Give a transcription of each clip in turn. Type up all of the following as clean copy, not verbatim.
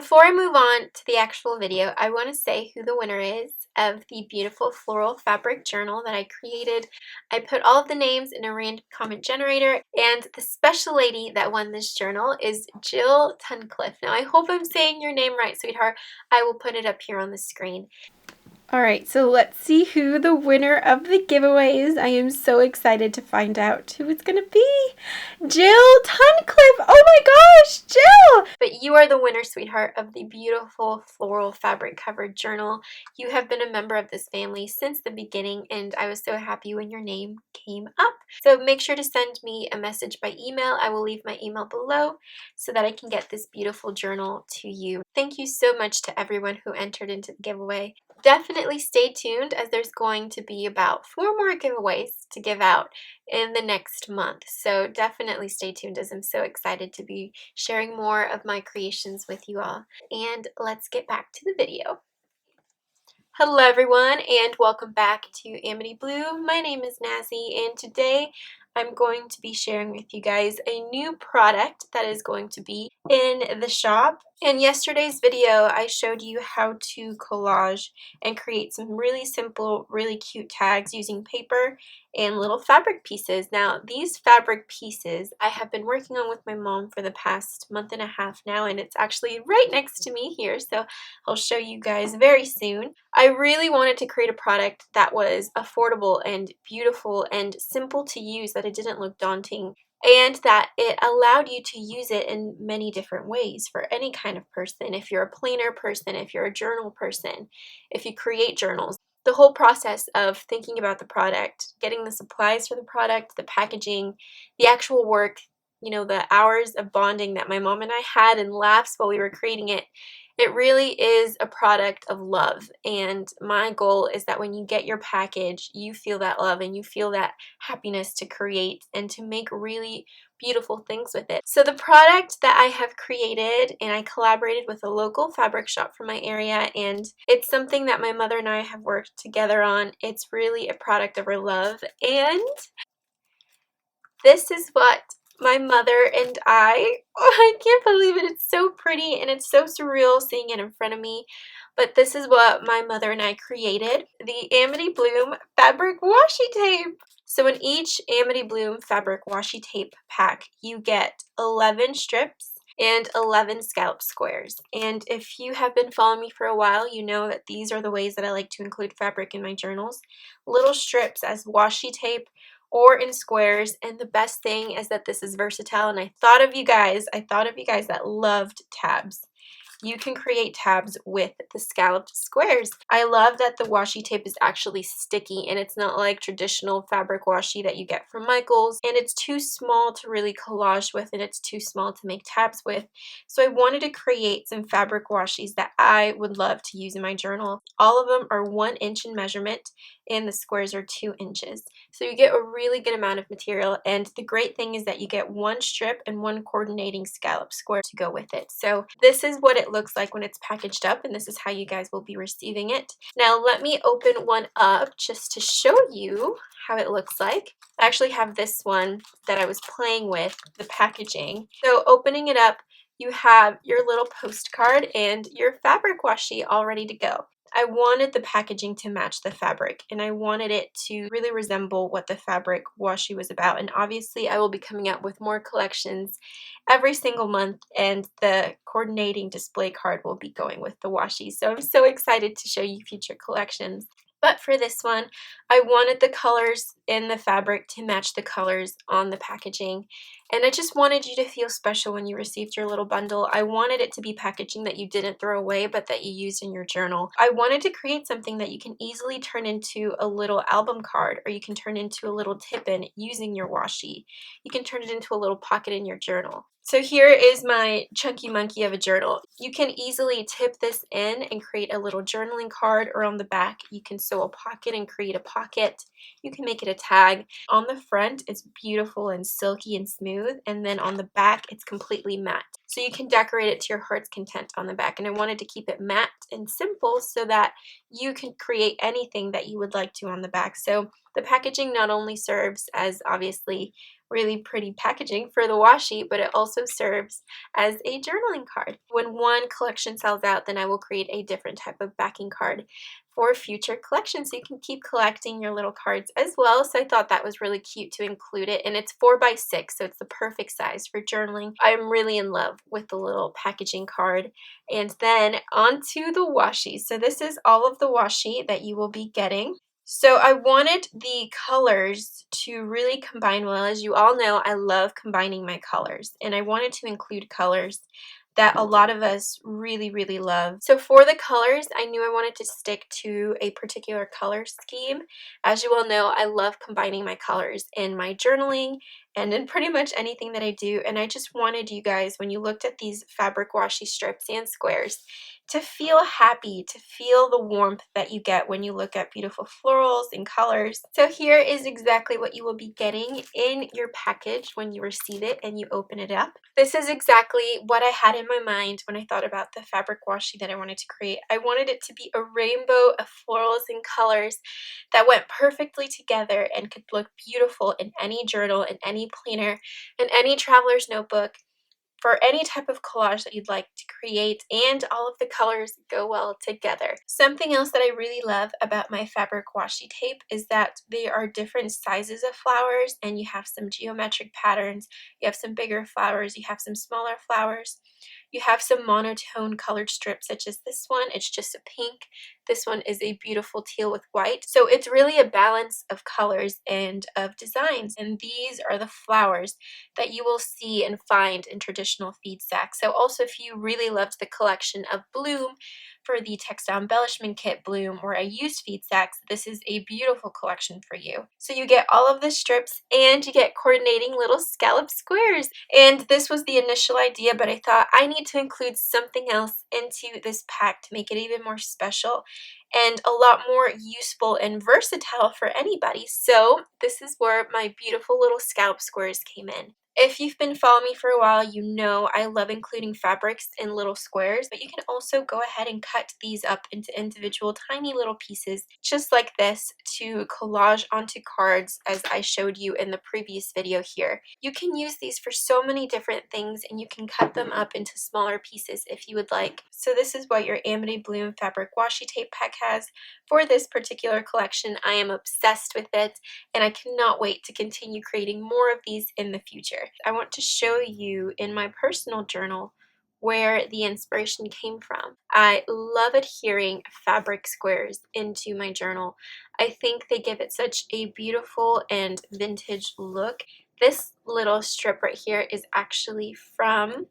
Before I move on to the actual video, I want to say who the winner is of the beautiful floral fabric journal that I created. I put all of the names in a random comment generator, and the special lady that won this journal is Jill Tunnicliffe. Now, I hope I'm saying your name right, sweetheart. I will put it up here on the screen. Alright, so let's see who the winner of the giveaway is. I am so excited to find out who it's going to be. Jill Tunnicliffe! Oh my gosh, Jill! But you are the winner, sweetheart, of the beautiful floral fabric covered journal. You have been a member of this family since the beginning, and I was so happy when your name came up. So make sure to send me a message by email. I will leave my email below so that I can get this beautiful journal to you. Thank you so much to everyone who entered into the giveaway. Definitely stay tuned, as there's going to be about 4 more giveaways to give out in the next month. So definitely stay tuned, as I'm so excited to be sharing more of my creations with you all. And let's get back to the video. Hello everyone, and welcome back to Amity Blue. My name is Nazy, and today I'm going to be sharing with you guys a new product that is going to be in the shop. In yesterday's video, I showed you how to collage and create some really simple, really cute tags using paper and little fabric pieces. Now, these fabric pieces I have been working on with my mom for the past month and a half now, and it's actually right next to me here, so I'll show you guys very soon. I really wanted to create a product that was affordable and beautiful and simple to use, that it didn't look daunting, and that it allowed you to use it in many different ways for any kind of person. If you're a planner person, if you're a journal person, if you create journals. The whole process of thinking about the product, getting the supplies for the product, the packaging, the actual work, you know, the hours of bonding that my mom and I had and laughs while we were creating it. It really is a product of love, and my goal is that when you get your package, you feel that love and you feel that happiness to create and to make really beautiful things with it. So the product that I have created, and I collaborated with a local fabric shop from my area, and it's something that my mother and I have worked together on. It's really a product of our love, and this is what my mother and I can't believe it, it's so pretty and it's so surreal seeing it in front of me, but this is what my mother and I created, the Amity Bloom fabric washi tape. So in each Amity Bloom fabric washi tape pack, you get 11 strips and 11 scallop squares. And if you have been following me for a while, you know that these are the ways that I like to include fabric in my journals. Little strips as washi tape or in squares, and the best thing is that this is versatile, and I thought of you guys that loved tabs. You can create tabs with the scalloped squares. I love that the washi tape is actually sticky, and it's not like traditional fabric washi that you get from Michael's, and it's too small to really collage with, and it's too small to make tabs with. So I wanted to create some fabric washis that I would love to use in my journal. All of them are 1 inch in measurement, and the squares are 2 inches. So you get a really good amount of material, and the great thing is that you get 1 strip and 1 coordinating scallop square to go with it. So this is what it looks like when it's packaged up, and this is how you guys will be receiving it. Now let me open one up just to show you how it looks like. I actually have this one that I was playing with, the packaging. So opening it up, you have your little postcard and your fabric washi all ready to go. I wanted the packaging to match the fabric, and I wanted it to really resemble what the fabric washi was about. And obviously I will be coming out with more collections every single month, and the coordinating display card will be going with the washi. So I'm so excited to show you future collections. But for this one, I wanted the colors in the fabric to match the colors on the packaging. And I just wanted you to feel special when you received your little bundle. I wanted it to be packaging that you didn't throw away, but that you used in your journal. I wanted to create something that you can easily turn into a little album card, or you can turn into a little tip-in using your washi. You can turn it into a little pocket in your journal. So here is my chunky monkey of a journal. You can easily tip this in and create a little journaling card, or on the back you can sew a pocket and create a pocket. You can make it a tag. On the front it's beautiful and silky and smooth, and then on the back it's completely matte. So you can decorate it to your heart's content on the back, and I wanted to keep it matte and simple so that you can create anything that you would like to on the back. So the packaging not only serves as obviously really pretty packaging for the washi, but it also serves as a journaling card. When one collection sells out, then I will create a different type of backing card for future collections, so you can keep collecting your little cards as well. So I thought that was really cute to include it, and it's 4x6, so it's the perfect size for journaling. I'm really in love with the little packaging card. And then onto the washi. So this is all of the washi that you will be getting. So I wanted the colors to really combine well. As you all know, I love combining my colors, and I wanted to include colors that a lot of us really, really love. So for the colors, I knew I wanted to stick to a particular color scheme. As you all know, I love combining my colors in my journaling and in pretty much anything that I do, and I just wanted you guys, when you looked at these fabric washi strips and squares, to feel happy, to feel the warmth that you get when you look at beautiful florals and colors. So here is exactly what you will be getting in your package when you receive it and you open it up. This is exactly what I had in my mind when I thought about the fabric washi that I wanted to create. I wanted it to be a rainbow of florals and colors that went perfectly together and could look beautiful in any journal, in any planner, in any traveler's notebook, for any type of collage that you'd like to create, and all of the colors go well together. Something else that I really love about my fabric washi tape is that they are different sizes of flowers, and you have some geometric patterns, you have some bigger flowers, you have some smaller flowers. You have some monotone colored strips such as this one. It's just a pink. This one is a beautiful teal with white. So it's really a balance of colors and of designs. And these are the flowers that you will see and find in traditional feed sacks. So also, if you really loved the collection of Bloom for the textile embellishment kit Bloom, or I used feed sacks, this is a beautiful collection for you. So you get all of the strips and you get coordinating little scallop squares. And this was the initial idea, but I thought I need to include something else into this pack to make it even more special and a lot more useful and versatile for anybody. So this is where my beautiful little scallop squares came in. If you've been following me for a while, you know I love including fabrics in little squares, but you can also go ahead and cut these up into individual tiny little pieces, just like this, to collage onto cards as I showed you in the previous video here. You can use these for so many different things, and you can cut them up into smaller pieces if you would like. So this is what your Amity Bloom fabric washi tape pack has for this particular collection. I am obsessed with it, and I cannot wait to continue creating more of these in the future. I want to show you in my personal journal where the inspiration came from. I love adhering fabric squares into my journal. I think they give it such a beautiful and vintage look. This little strip right here is actually from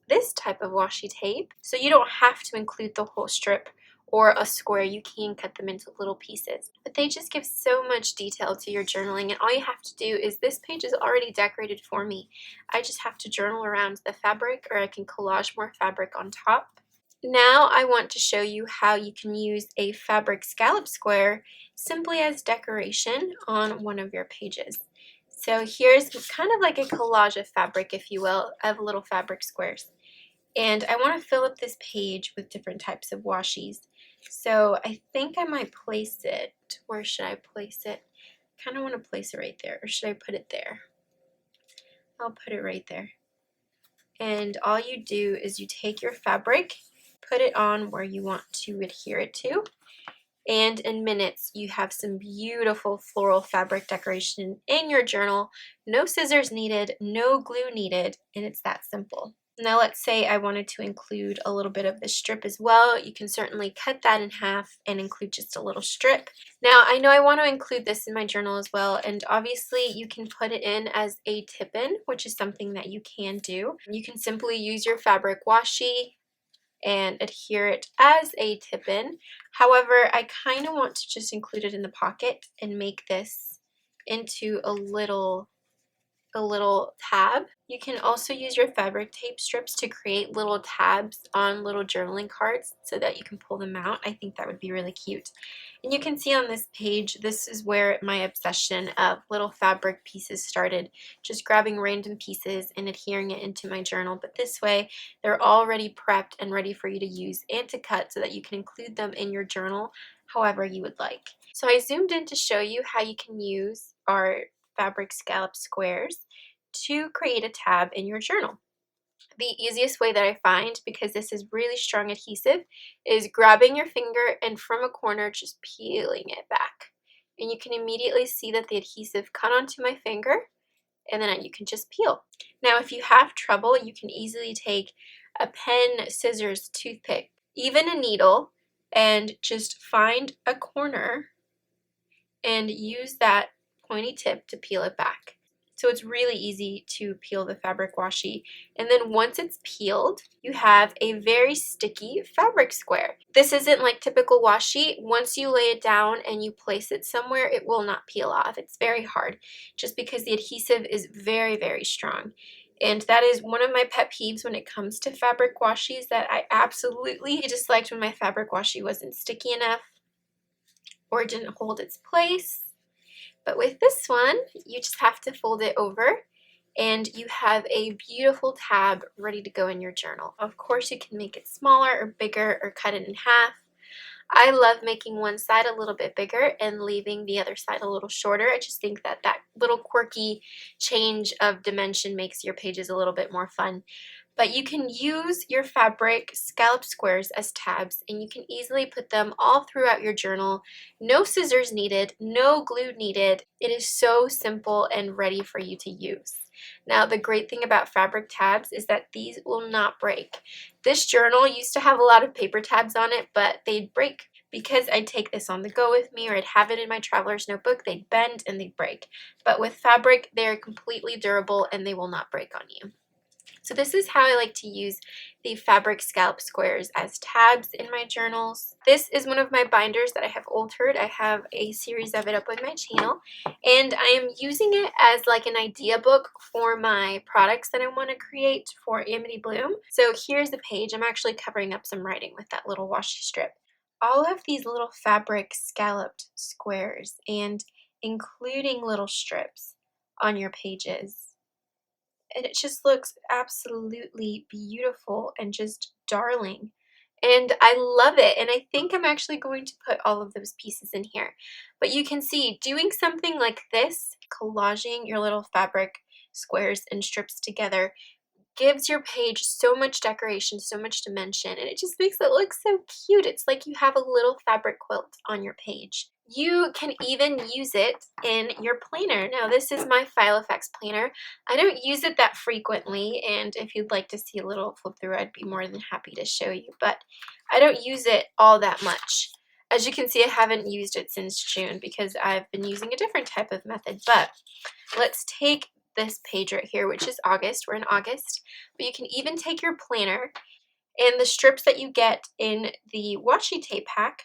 this type of washi tape, so you don't have to include the whole strip or a square. You can cut them into little pieces, but they just give so much detail to your journaling, and all you have to do is, this page is already decorated for me. I just have to journal around the fabric, or I can collage more fabric on top. Now I want to show you how you can use a fabric scallop square simply as decoration on one of your pages. So here's kind of like a collage of fabric, if you will, of little fabric squares. And I want to fill up this page with different types of washi's. So I think I might place it, where should I place it? I kind of want to place it right there, or should I put it there? I'll put it right there. And all you do is you take your fabric, put it on where you want to adhere it to, and in minutes you have some beautiful floral fabric decoration in your journal. No scissors needed, no glue needed, and it's that simple. Now let's say I wanted to include a little bit of the strip as well. You can certainly cut that in half and include just a little strip. Now I know I want to include this in my journal as well, and obviously you can put it in as a tip-in, which is something that you can do. You can simply use your fabric washi and adhere it as a tip-in. However, I kind of want to just include it in the pocket and make this into a little a little tab. You can also use your fabric tape strips to create little tabs on little journaling cards so that you can pull them out. I think that would be really cute. And you can see on this page, this is where my obsession of little fabric pieces started, just grabbing random pieces and adhering it into my journal. But this way, they're already prepped and ready for you to use and to cut so that you can include them in your journal however you would like. So I zoomed in to show you how you can use our fabric scallop squares to create a tab in your journal. The easiest way that I find, because this is really strong adhesive, is grabbing your finger and from a corner just peeling it back. And you can immediately see that the adhesive cut onto my finger, and then you can just peel. Now if you have trouble, you can easily take a pen, scissors, toothpick, even a needle, and just find a corner and use that pointy tip to peel it back. So it's really easy to peel the fabric washi. And then once it's peeled, you have a very sticky fabric square. This isn't like typical washi. Once you lay it down and you place it somewhere, it will not peel off. It's very hard just because the adhesive is very, very strong. And that is one of my pet peeves when it comes to fabric washi, that I absolutely disliked when my fabric washi wasn't sticky enough or it didn't hold its place. But with this one, you just have to fold it over and you have a beautiful tab ready to go in your journal. Of course, you can make it smaller or bigger or cut it in half. I love making one side a little bit bigger and leaving the other side a little shorter. I just think that that little quirky change of dimension makes your pages a little bit more fun. But you can use your fabric scallop squares as tabs, and you can easily put them all throughout your journal. No scissors needed, no glue needed. It is so simple and ready for you to use. Now, the great thing about fabric tabs is that these will not break. This journal used to have a lot of paper tabs on it, but they'd break. Because I'd take this on the go with me or I'd have it in my traveler's notebook, they'd bend and they'd break. But with fabric, they're completely durable and they will not break on you. So this is how I like to use the fabric scallop squares as tabs in my journals. This is one of my binders that I have altered. I have a series of it up on my channel, and I am using it as like an idea book for my products that I want to create for Amity Bloom. So here's the page. I'm actually covering up some writing with that little washi strip. All of these little fabric scalloped squares and including little strips on your pages. And it just looks absolutely beautiful and just darling. And I love it. And I think I'm actually going to put all of those pieces in here. But you can see doing something like this, collaging your little fabric squares and strips together, gives your page so much decoration, so much dimension, and it just makes it look so cute. It's like you have a little fabric quilt on your page. You can even use it in your planner. Now, this is my File Effects planner. I don't use it that frequently, and if you'd like to see a little flip through, I'd be more than happy to show you, but I don't use it all that much. As you can see, I haven't used it since June because I've been using a different type of method, but let's take this page right here, which is August. We're in August, but you can even take your planner, and the strips that you get in the washi tape pack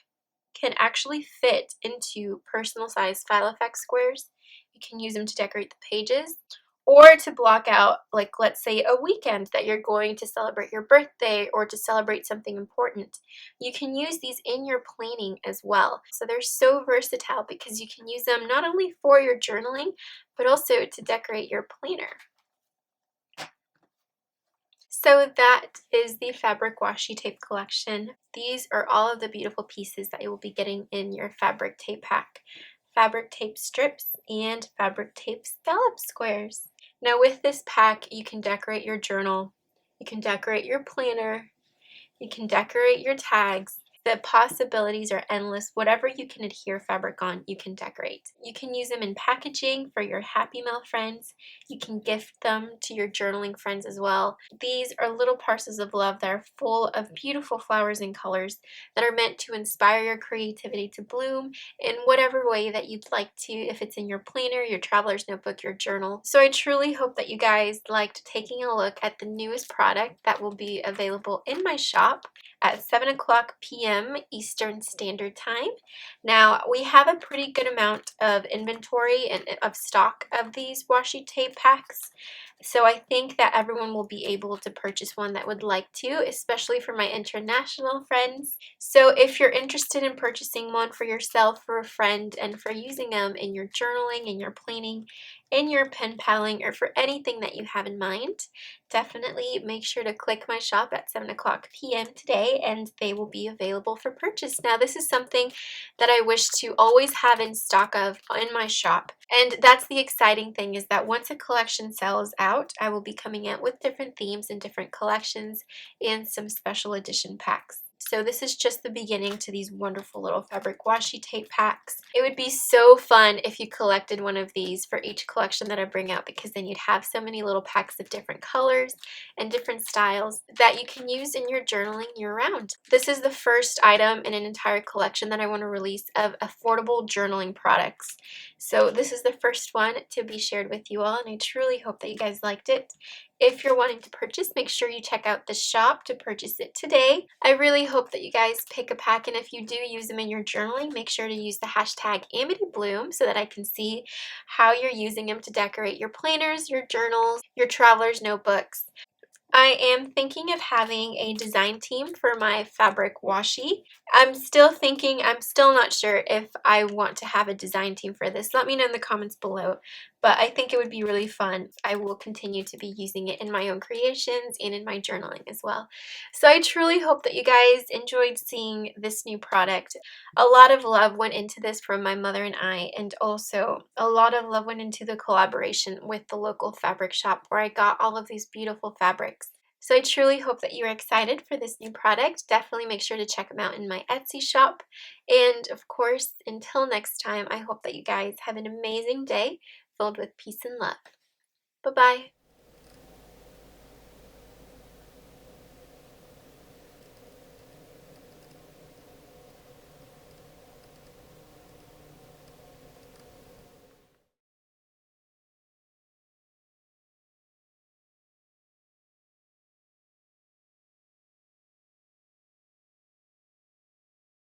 can actually fit into personal size File Effects squares. You can use them to decorate the pages or to block out, like, let's say a weekend that you're going to celebrate your birthday or to celebrate something important. You can use these in your planning as well. So they're so versatile because you can use them not only for your journaling, but also to decorate your planner. So that is the fabric washi tape collection. These are all of the beautiful pieces that you will be getting in your fabric tape pack. Fabric tape strips and fabric tape scallop squares. Now with this pack, you can decorate your journal, you can decorate your planner, you can decorate your tags. The possibilities are endless. Whatever you can adhere fabric on, you can decorate. You can use them in packaging for your Happy Mail friends. You can gift them to your journaling friends as well. These are little parcels of love that are full of beautiful flowers and colors that are meant to inspire your creativity to bloom in whatever way that you'd like to, if it's in your planner, your traveler's notebook, your journal. So I truly hope that you guys liked taking a look at the newest product that will be available in my shop. at 7 o'clock p.m. Eastern Standard Time. Now, we have a pretty good amount of inventory and of stock of these washi tape packs, so I think that everyone will be able to purchase one that would like to, especially for my international friends. So if you're interested in purchasing one for yourself, for a friend, and for using them in your journaling, in your planning, in your pen paling, or for anything that you have in mind, definitely make sure to click my shop at 7 o'clock p.m. today and they will be available for purchase. Now, this is something that I wish to always have in stock of in my shop. And that's the exciting thing, is that once a collection sells out, I will be coming out with different themes and different collections and some special edition packs. So this is just the beginning to these wonderful little fabric washi tape packs. It would be so fun if you collected one of these for each collection that I bring out, because then you'd have so many little packs of different colors and different styles that you can use in your journaling year-round. This is the first item in an entire collection that I want to release of affordable journaling products. So this is the first one to be shared with you all, and I truly hope that you guys liked it. If you're wanting to purchase, make sure you check out the shop to purchase it today. I really hope that you guys pick a pack, and if you do use them in your journaling, make sure to use the hashtag #AmityBloom so that I can see how you're using them to decorate your planners, your journals, your traveler's notebooks. I am thinking of having a design team for my fabric washi. I'm still not sure if I want to have a design team for this. Let me know in the comments below, but I think it would be really fun. I will continue to be using it in my own creations and in my journaling as well. So I truly hope that you guys enjoyed seeing this new product. A lot of love went into this from my mother and I, and also a lot of love went into the collaboration with the local fabric shop where I got all of these beautiful fabrics. So I truly hope that you're excited for this new product. Definitely make sure to check them out in my Etsy shop. And of course, until next time, I hope that you guys have an amazing day filled with peace and love. Bye-bye.